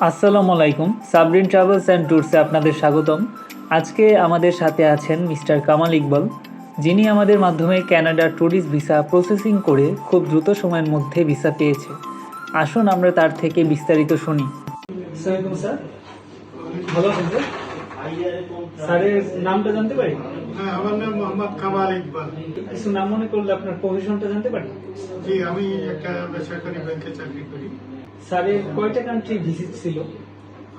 আসসালামু আলাইকুম, Sabrin travels and ট্যুরসে আপনাদের স্বাগতম। আজকে আমাদের সাথে আছেন মিস্টার কামাল ইকবাল, যিনি আমাদের মাধ্যমে কানাডার ট্যুরিস্ট ভিসা প্রসেসিং করে খুব দ্রুত সময়ের মধ্যে ভিসা পেয়েছে। আসুন আমরা তার থেকে বিস্তারিত শুনি। আসসালামু স্যার, ভালো আছেন স্যার? স্যারের নামটা জানতে পারি? হ্যাঁ, আমার নাম মোহাম্মদ কামাল ইকবাল। কিছু নাম মনে করলে আপনার প্রফেশনটা জানতে পারি? জি, আমি একটা বেসরকারি ব্যাংকে চাকরি করি। স্যারের কয়টা কান্ট্রি ভিজিট ছিল?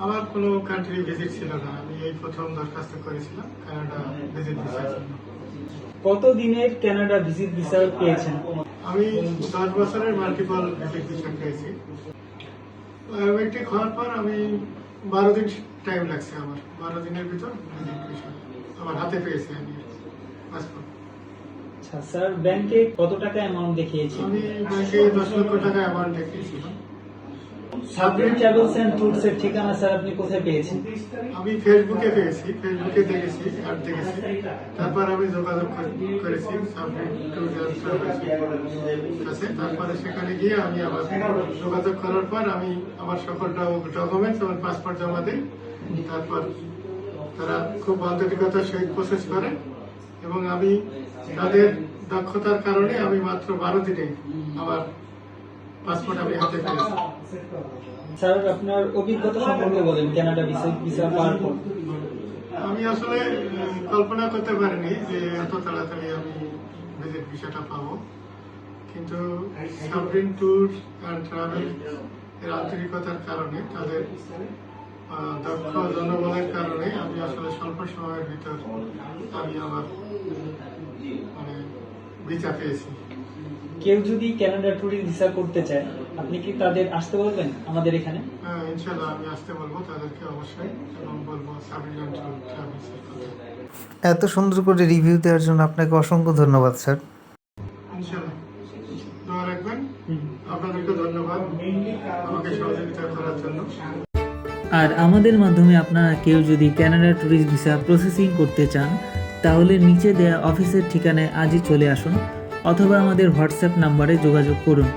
আমার কোনো কান্ট্রি ভিজিট ছিল না, আমি এই প্রথম দরখাস্ত করেছিলাম কানাডা ভিজিট ভিসার জন্য। কত দিনের কানাডা ভিজিট ভিসা পেয়েছেন? আমি 10 বছরের মাল্টিপল ভিজিট ভিসা পেয়েছি। বায়োমেট্রিক হওয়ার পর আমি 12 দিন টাইম লাগছে আমার, 12 দিনের ভিতর ভিজিট ভিসা আমার হাতে পেয়েছি আমি পাসপোর্ট। আচ্ছা স্যার, ব্যাংকে কত টাকা অ্যামাউন্ট দেখিয়েছি? আমি ব্যাংকে 10 লক্ষ টাকা অ্যামাউন্ট দেখিয়েছিলাম। সাবরিন ট্রাভেলস অ্যান্ড ট্যুরস এর ঠিকানা স্যার আপনি কোথায় পেয়েছেন? আমি ফেসবুকে পেয়েছি, ফেসবুকে দেখেছি, অ্যাড দেখেছি, তারপর আমি যোগাযোগ করেছি সাবরিন ট্যুর অ্যান্ড ট্রাভেলস কাছে। তারপরে সেখানে গিয়ে আমি আবার যোগাযোগ করার পর আমি আমার সকল ডকুমেন্টস আমার পাসপোর্ট জমা দিই। তারপর তারা খুব আন্তরিকতার সহিত প্রসেস করে এবং আমি তাদের দক্ষতার কারণে আমি মাত্র 12 দিনে আমার পাসপোর্ট আমি হাতে পেয়েছি। স্যার আপনার অভিজ্ঞতা সম্পর্কে বলেন কানাডা ভিসা পাওয়ার পর। আমি আসলে কল্পনা করতে পারিনি যে এত তাড়াতাড়ি আমি ভিজিট ভিসাটা পাবো, কিন্তু সাবরিন ট্যুর অ্যান্ড ট্রাভেল এর আন্তরিকতার কারণে, তাদের দক্ষ জনবলের কারণে আমি আসলে স্বল্প সময়ের ভিতর আমি আমার ভিসা পেয়েছি। কেউ যদি কানাডা ট্যুরিস্ট ভিসা করতে চায়, আপনি কি তাদের আসতে বলবেন আমাদের এখানে? হ্যাঁ, ইনশাল্লাহ আমি আসতে বলবো তাদেরকে অবশ্যই, এবং বলবো সাবরিন ট্যুর ট্রাভেলসের কথা। এত সুন্দর করে রিভিউ দেওয়ার জন্য আপনাকে অসংখ্য ধন্যবাদ স্যার। ইনশাল্লাহ দোয়া রাখবেন। আপনাদেরকে ধন্যবাদ আমাকে সহযোগিতা করার জন্য। আর আমাদের মাধ্যমে আপনারা কেউ যদি কানাডা ট্যুরিস্ট ভিসা প্রসেসিং করতে চান, তাহলে নিচে দেয়া অফিসের ঠিকানায় আজই চলে আসুন অথবা আমাদের হোয়াটসঅ্যাপ নাম্বারে যোগাযোগ করুন।